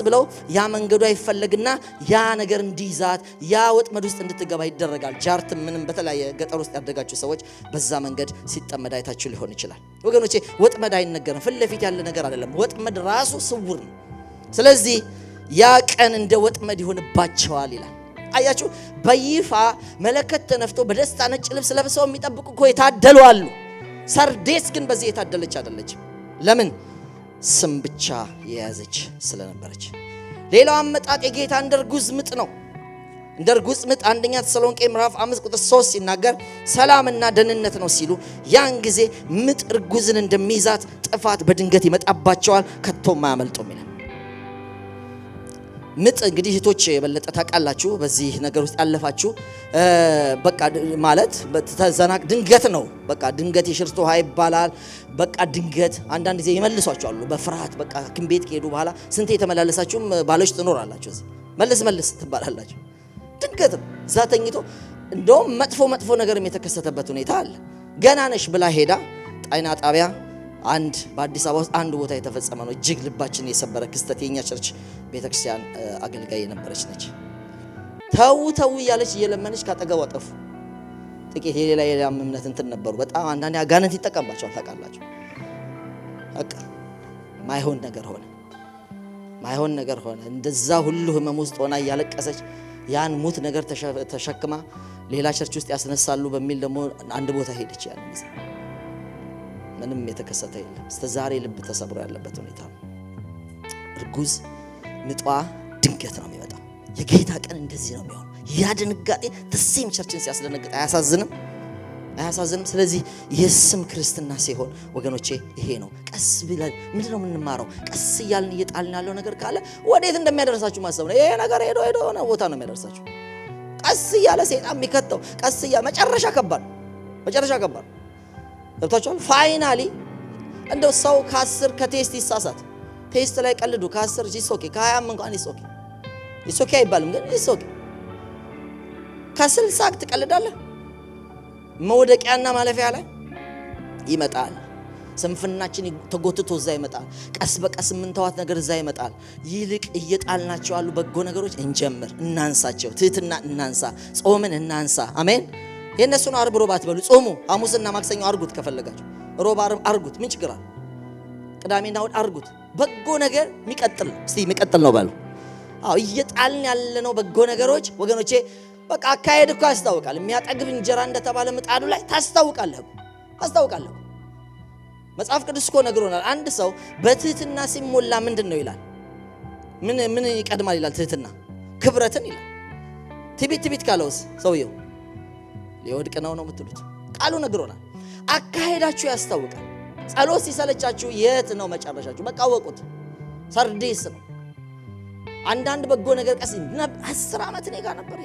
ብለው ያ መንገዱ አይፈለግና ያ ነገር እንዲይዛት ያ ወጥመድ ውስጥ እንድትገባ ይደረጋል። ጃርትም ምንም በተለያየ ገጠር ውስጥ ያደጋችሁ ሰዎች በዛ መንገድ ሲጠመድ አይታችሁ ሊሆን ይችላል። ወገኖቼ ወጥመድ አይነገርም። ፊት ለፊት ያለ ነገር አይደለም። ወጥመድ ራሱ ስውር ነው። ስለዚህ ያ ቀን እንደ ወጥመድ ይሆንባቸዋል ይላል። አያችሁ በይፋ መለከት ተነፍቶ በደስታ ነጭ ልብስ ለብሰው የሚጠብቁ እኮ የታደሉ አሉ። ሰርዴስ ግን በዚህ የታደለች አይደለችም። ለምን? ስም ብቻ የያዘች ስለነበረች። ሌላው አመጣጥ የጌታ እንደ ርጉዝ ምጥ ነው። እንደ ርጉዝ ምጥ አንደኛ ተሰሎንቄ ምዕራፍ 5 ቁጥር 3 ሲናገር ሰላምና ደህንነት ነው ሲሉ ያን ጊዜ ምጥ ርጉዝን እንደሚይዛት ጥፋት በድንገት ይመጣባቸዋል፣ ከቶም አያመልጡም ይላል። ምጥ እንግዲህ እህቶች የበለጠ ታውቃላችሁ። በዚህ ነገር ውስጥ ያለፋችሁ በቃ ማለት ተዘናቅ ድንገት ነው። በቃ ድንገት የሽርቶ ውሃ ይባላል። በቃ ድንገት አንዳንድ ጊዜ ይመልሷችኋል በፍርሃት በቃ ሐኪም ቤት ከሄዱ በኋላ ስንቴ የተመላለሳችሁም ባሎች ትኖራላችሁ። እዚህ መልስ ትባላላችሁ። ድንገት እዛ ተኝቶ እንደውም መጥፎ ነገር የተከሰተበት ሁኔታ አለ። ገና ነሽ ብላ ሄዳ ጤና ጣቢያ በአዲስ አበባ ውስጥ አንድ ቦታ የተፈጸመ ነው። እጅግ ልባችን የሰበረ ክስተት። የኛ ቸርች ቤተክርስቲያን አገልጋይ የነበረች ነች። ተው እያለች እየለመነች ካጠገቧ ጥቂት የሌላ እምነት እንትን ነበሩ። በጣም አንዳንዴ አጋንንት ይጠቀምባቸዋል ታውቃላችሁ። በቃ ማይሆን ነገር ሆነ። እንደዛ ሁሉ ህመም ውስጥ ሆና እያለቀሰች ያን ሙት ነገር ተሸክማ ሌላ ቸርች ውስጥ ያስነሳሉ በሚል ደግሞ አንድ ቦታ ሄደች። ያን ጊዜ ምንም የተከሰተ የለም። እስከ ዛሬ ልብ ተሰብሮ ያለበት ሁኔታ ነው። እርጉዝ ምጧ ድንገት ነው የሚመጣው። የጌታ ቀን እንደዚህ ነው የሚሆነው። ያ ድንጋጤ ተሴም ቸርችን ሲያስደነግጥ አያሳዝንም? ስለዚህ የስም ክርስትና ሲሆን ወገኖቼ ይሄ ነው። ቀስ ብለን ምንድነው የምንማረው? ቀስ እያልን እየጣልን ያለው ነገር ካለ ወዴት እንደሚያደርሳችሁ ማሰብ ነው። ይሄ ነገር ሄዶ ሆነ ቦታ ነው የሚያደርሳችሁ። ቀስ እያለ ሰይጣን የሚከተው ቀስ እያለ መጨረሻ ከባድ ገብታችኋል? ፋይናሊ እንደው ሰው ከ10 ከቴስት ይሳሳት። ቴስት ላይ ቀልዱ። ከ10 ይሶኬ ከ20 እንኳን ይሶኬ አይባልም፣ ግን ይሶኬ ከ60 ትቀልዳለህ። መውደቂያና ማለፊያ ላይ ይመጣል። ስንፍናችን ተጎትቶ እዛ ይመጣል። ቀስ በቀስ የምንተዋት ነገር እዛ ይመጣል። ይልቅ እየጣልናቸው ያሉ በጎ ነገሮች እንጀምር፣ እናንሳቸው። ትህትና እናንሳ፣ ጾምን እናንሳ። አሜን። የእነሱን ዓርብ ሮብ አትበሉ። ጾሙ ሐሙስና ማክሰኞ አርጉት። ከፈለጋችሁ ሮብ ዓርብ አርጉት። ምን ችግር አለ? ቅዳሜና እሑድ አርጉት። በጎ ነገር የሚቀጥል ነው። እስቲ የሚቀጥል ነው በሉ። እየጣልን ያለነው በጎ ነገሮች ወገኖቼ በቃ አካሄድ እኮ ያስታውቃል። የሚያጠግብ እንጀራ እንደተባለ ምጣዱ ላይ ታስታውቃለህ። መጽሐፍ ቅዱስ እኮ ነግሮናል። አንድ ሰው በትህትና ሲሞላ ምንድን ነው ይላል? ምን ይቀድማል ይላል? ትህትና ክብረትን ይላል። ትቢት ካለውስ ሰውየው ሊወድቅ ነው የምትሉት? ቃሉ ነግሮናል። አካሄዳችሁ ያስታውቃል። ጸሎት ሲሰለቻችሁ የት ነው መጨረሻችሁ? በቃ ወቁት። ሰርዴስ ነው። አንዳንድ በጎ ነገር ቀስ 10 ዓመት እኔ ጋር ነበር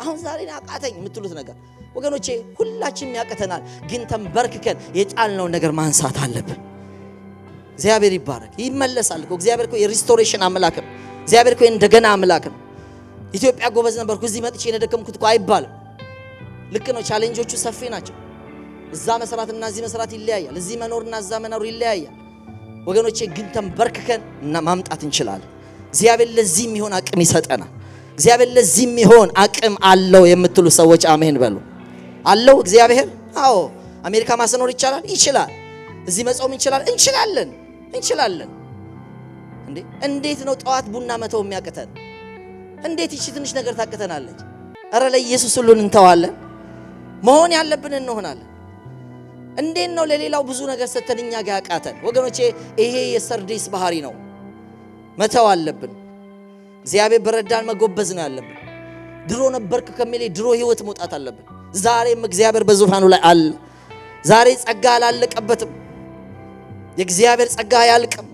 አሁን ዛሬ አቃተኝ የምትሉት ነገር ወገኖቼ ሁላችንም ያቀተናል። ግን ተንበርክከን የጣልነውን ነገር ማንሳት አለብን። እግዚአብሔር ይባረክ። ይመለሳል እኮ እግዚአብሔር እኮ የሪስቶሬሽን አምላክ ነው። እግዚአብሔር እኮ እንደገና አምላክ ነው። ኢትዮጵያ ጎበዝ ነበርኩ እዚህ መጥቼ የደከምኩት እኮ አይባልም። ልክ ነው። ቻሌንጆቹ ሰፊ ናቸው። እዛ መስራትና እዚህ መስራት ይለያያል። እዚህ መኖርና እዛ መኖር ይለያያል። ወገኖቼ ግን ተንበርክከን እና ማምጣት እንችላለን። እግዚአብሔር ለዚህ የሚሆን አቅም ይሰጠናል። እግዚአብሔር ለዚህ የሚሆን አቅም አለው የምትሉ ሰዎች አሜን በሉ። አለው እግዚአብሔር። አዎ አሜሪካ ማስኖር ይችላል። እዚህ መጾም እንችላለን። እንዴት ነው ጠዋት ቡና መተው የሚያቅተን? እንዴት ይቺ ትንሽ ነገር ታቅተናለች? እረ ለኢየሱስ ሁሉን እንተዋለን። መሆን ያለብን እንሆናለን። እንዴት ነው ለሌላው ብዙ ነገር ሰተን እኛ ጋር ያቃተን? ወገኖቼ ይሄ የሰርዴስ ባህሪ ነው። መተው አለብን። እግዚአብሔር በረዳን መጎበዝ ነው ያለብን። ድሮ ነበርክ ከሚለው ድሮ ህይወት መውጣት አለብን። ዛሬም እግዚአብሔር በዙፋኑ ላይ አለ። ዛሬ ጸጋ አላለቀበትም። የእግዚአብሔር ጸጋ አያልቅም።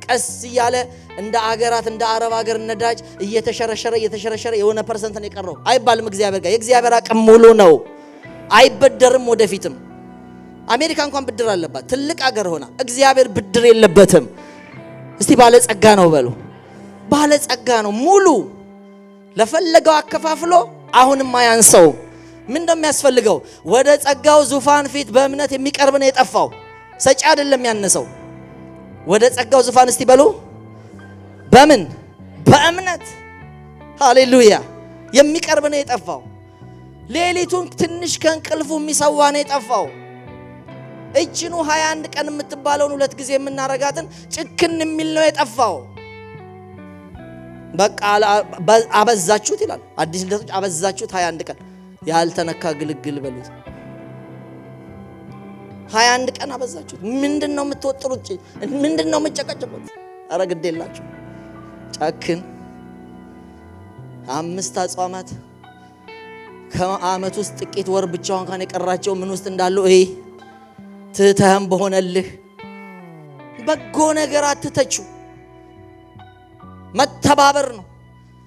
ቀስ እያለ እንደ አገራት እንደ አረብ ሀገር ነዳጅ እየተሸረሸረ የሆነ ፐርሰንት ነው የቀረው አይባልም። እግዚአብሔር ጋር የእግዚአብሔር አቅም ሙሉ ነው። አይበደርም። ወደፊትም አሜሪካ እንኳን ብድር አለባት፣ ትልቅ አገር ሆና እግዚአብሔር ብድር የለበትም። እስቲ ባለጸጋ ነው በሉ። ባለጸጋ ነው፣ ሙሉ ለፈለገው አከፋፍሎ አሁንም አያንሰው። ምን እንደሚያስፈልገው ወደ ጸጋው ዙፋን ፊት በእምነት የሚቀርብ ነው የጠፋው። ሰጪ አይደለም ያነሰው። ወደ ጸጋው ዙፋን እስቲ በሉ በምን በእምነት ሃሌሉያ የሚቀርብ ነው የጠፋው። ሌሊቱን ትንሽ ከእንቅልፉ የሚሰዋ ነው የጠፋው። እቺኑ 21 ቀን የምትባለውን 2 ጊዜ የምናረጋትን ጭክን የሚል ነው የጠፋው። በቃ አበዛችሁት ይላል አዲስ ልደቶች፣ አበዛችሁት 21 ቀን ያልተነካ ግልግል በሉት። 21 ቀን አበዛችሁት። ምንድነው የምትወጥሩት? ምንድነው የምትጨቀጭቁት? ኧረ ግድ የላችሁ ጨክን። 5 አጽዋማት ከዓመት ውስጥ ጥቂት ወር ብቻውን እንኳን የቀራቸው ምን ውስጥ እንዳሉ ትተህም በሆነልህ በጎ ነገር አትተቹ። መተባበር ነው።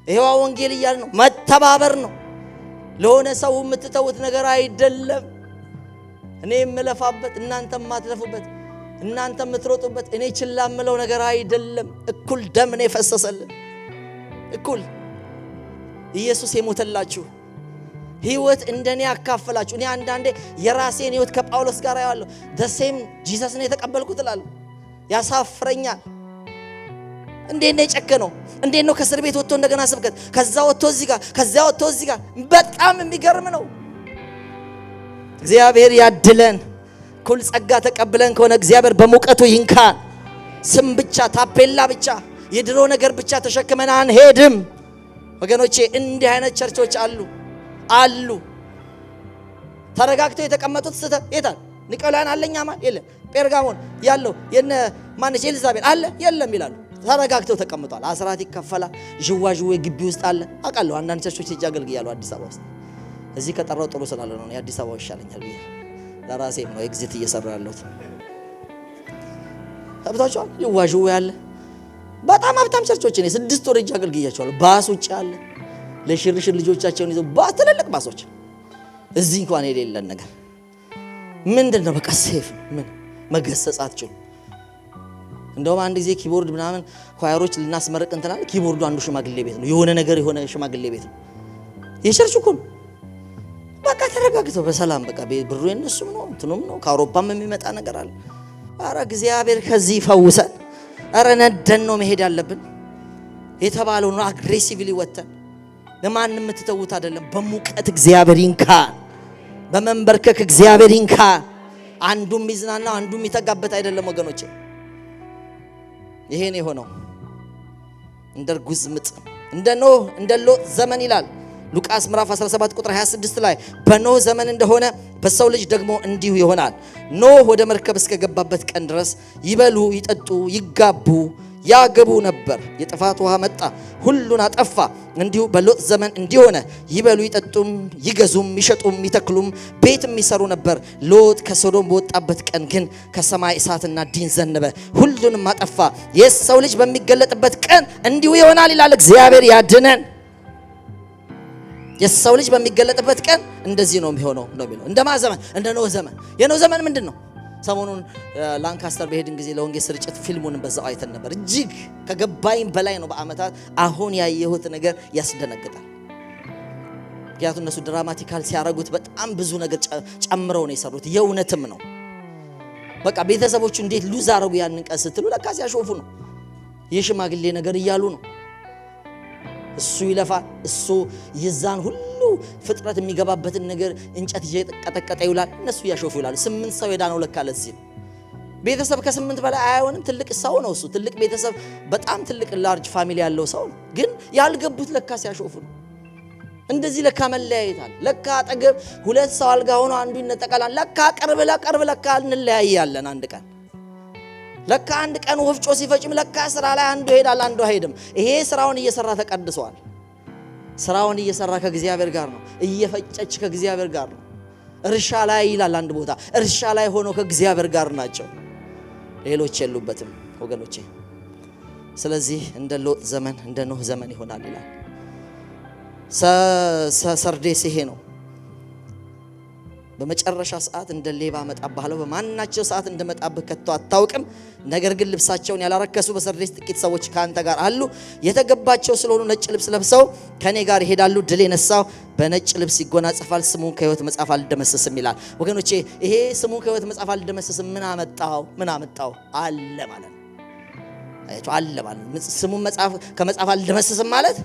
ይሄው ወንጌል እያለ ነው። መተባበር ነው። ለሆነ ሰው የምትተውት ነገር አይደለም። እኔ የምለፋበት እናንተ የማትለፉበት፣ እናንተ የምትሮጡበት እኔ ችላ የምለው ነገር አይደለም። እኩል ደም ነው የፈሰሰልን። እኩል ኢየሱስ የሞተላችሁ ህይወት እንደኔ ያካፈላችሁ። እኔ አንዳንዴ የራሴን ህይወት ከጳውሎስ ጋር ያለው ደሴም ጂሰስ ነው የተቀበልኩት እላለሁ። ያሳፍረኛል። እንዴት ነው የጨከነው? እንዴት ነው ከእስር ቤት ወጥቶ እንደገና ስብከት፣ ከዛ ወጥቶ እዚህ ጋር፣ ከዛ ወጥቶ እዚህ ጋር። በጣም የሚገርም ነው። እግዚአብሔር ያድለን። ኩል ጸጋ ተቀብለን ከሆነ እግዚአብሔር በሙቀቱ ይንካን። ስም ብቻ ታፔላ ብቻ የድሮ ነገር ብቻ ተሸክመን አንሄድም ወገኖቼ። እንዲህ አይነት ቸርቾች አሉ። ተረጋግተው የተቀመጡት የታል? ኒቆላውያን አለኛ ማለት የለም። ጴርጋሞን ያለው የነ ማነች ኤልዛቤል አለ የለም ይላሉ። ተረጋግተው ተቀምጧል። አስራት ይከፈላል። ዥዋዥዌ ግቢ ውስጥ አለ አውቃለሁ። አንዳንድ ቸርቾች ሄጄ አገልግያለሁ አዲስ አበባ ውስጥ። እዚህ ከጠራው ጥሩ ስላለ ነው የአዲስ አበባው ይሻለኛል ብዬ ለራሴም ነው ኤግዚት እየሰራሁ ያለሁት። ታብታችኋል። ዥዋዥዌ አለ። በጣም ሀብታም ቸርቾች እኔ 6 ወር ሄጄ አገልግያቸዋለሁ። ባስ ውጭ አለ። ለሽርሽር ልጆቻቸውን ይዘው ባስ፣ ትልልቅ ባሶች። እዚህ እንኳን የሌለን ነገር ምንድነው? በቃ ሴፍ ምን መገሰጽ አትችሉ። እንደውም አንድ ጊዜ ኪቦርድ ምናምን ኳየሮች ልናስመርቅ እንትናል። ኪቦርዱ አንዱ ሽማግሌ ቤት ነው፣ የሆነ ሽማግሌ ቤት ነው። የቸርቹ እኮ ነው። በቃ ተረጋግተው በሰላም በቃ ብሩ የነሱም ነው እንትኑም ነው። ከአውሮፓም የሚመጣ ነገር አለ። አረ እግዚአብሔር ከዚህ ይፈውሰን። አረ ነደን ነው መሄድ ያለብን የተባለው ነው። አግሬሲቭሊ ወተን ለማንም የምትተውት አይደለም። በሙቀት እግዚአብሔር ይንካን፣ በመንበርከክ እግዚአብሔር ይንካን። አንዱም ይዝናና አንዱም ይተጋበት አይደለም ወገኖቼ። ይሄን የሆነው እንደ ርጉዝ ምጥ እንደ ኖህ እንደ ሎጥ ዘመን ይላል ሉቃስ ምዕራፍ 17 ቁጥር 26 ላይ በኖህ ዘመን እንደሆነ በሰው ልጅ ደግሞ እንዲሁ ይሆናል። ኖህ ወደ መርከብ እስከገባበት ቀን ድረስ ይበሉ፣ ይጠጡ፣ ይጋቡ፣ ያገቡ ነበር። የጥፋት ውሃ መጣ፣ ሁሉን አጠፋ። እንዲሁ በሎጥ ዘመን እንዲሆነ ይበሉ፣ ይጠጡም፣ ይገዙም፣ ይሸጡም፣ ይተክሉም፣ ቤትም ይሰሩ ነበር። ሎጥ ከሶዶም በወጣበት ቀን ግን ከሰማይ እሳትና ዲን ዘነበ፣ ሁሉንም አጠፋ። የሰው ልጅ በሚገለጥበት ቀን እንዲሁ ይሆናል ይላል እግዚአብሔር። ያድነን። የሰው ልጅ በሚገለጥበት ቀን እንደዚህ ነው የሚሆነው ነው የሚለው። እንደማ ዘመን እንደ ኖህ ዘመን። የኖህ ዘመን ምንድን ነው? ሰሞኑን ላንካስተር በሄድን ጊዜ ለወንጌል ስርጭት ፊልሙን በዛው አይተን ነበር። እጅግ ከገባኝ በላይ ነው በአመታት። አሁን ያየሁት ነገር ያስደነግጣል። ምክንያቱም እነሱ ድራማቲካል ሲያረጉት በጣም ብዙ ነገር ጨምረው ነው የሰሩት። የእውነትም ነው። በቃ ቤተሰቦቹ እንዴት ሉዝ አረጉ ያንን ቀን ስትሉ ለካ ሲያሾፉ ነው። የሽማግሌ ነገር እያሉ ነው። እሱ ይለፋል። እሱ የዛን ሁሉ ፍጥረት የሚገባበትን ነገር እንጨት እየቀጠቀጠ ይውላል። እነሱ ያሾፉ ይላሉ። 8 ሰው የዳነው ለካ ለዚህ ነው። ቤተሰብ ከ8 በላይ አይሆንም። ትልቅ ሰው ነው እሱ። ትልቅ ቤተሰብ፣ በጣም ትልቅ ላርጅ ፋሚሊ ያለው ሰው ነው። ግን ያልገቡት ለካ ሲያሾፉ ነው። እንደዚህ ለካ መለያየታል። ለካ አጠገብ 2 ሰው አልጋ ሆኖ አንዱ ይነጠቃል። ለካ ቅርብ ለካ እንለያያለን አንድ ቀን። ለካ አንድ ቀን ወፍጮ ሲፈጭም ለካ ስራ ላይ አንዱ ይሄዳል አንዱ አይሄድም። ይሄ ስራውን እየሰራ ተቀድሷል። ስራውን እየሰራ ከእግዚአብሔር ጋር ነው። እየፈጨች ከእግዚአብሔር ጋር ነው። እርሻ ላይ ይላል አንድ ቦታ፣ እርሻ ላይ ሆኖ ከእግዚአብሔር ጋር ናቸው። ሌሎች የሉበትም ወገኖቼ። ስለዚህ እንደ ሎጥ ዘመን እንደ ኖህ ዘመን ይሆናል ይላል። ሰርዴስ ይሄ ነው። በመጨረሻ ሰዓት እንደ ሌባ እመጣብሃለሁ፣ በማናቸው ሰዓት እንደመጣብህ ከቶ አታውቅም። ነገር ግን ልብሳቸውን ያላረከሱ በሰርዴስ ጥቂት ሰዎች ካንተ ጋር አሉ። የተገባቸው ስለሆኑ ነጭ ልብስ ለብሰው ከኔ ጋር ይሄዳሉ። ድል የነሳው በነጭ ልብስ ይጎናጸፋል፣ ስሙን ከሕይወት መጽሐፍ አልደመስስም ይላል። ወገኖቼ ይሄ ስሙን ከሕይወት መጽሐፍ አልደመስስም ምን አመጣው አለ ማለት ነው። አያችሁ አለ ማለት ስሙን መጽሐፍ ከመጽሐፍ አልደመስስም ማለት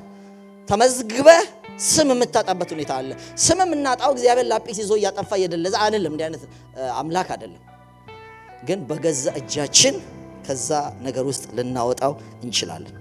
ተመዝግበህ ስም የምታጣበት ሁኔታ አለ። ስም የምናጣው እግዚአብሔር ላጲስ ይዞ እያጠፋ እየደለዘ አንልም። እንዲህ አይነት አምላክ አይደለም። ግን በገዛ እጃችን ከዛ ነገር ውስጥ ልናወጣው እንችላለን።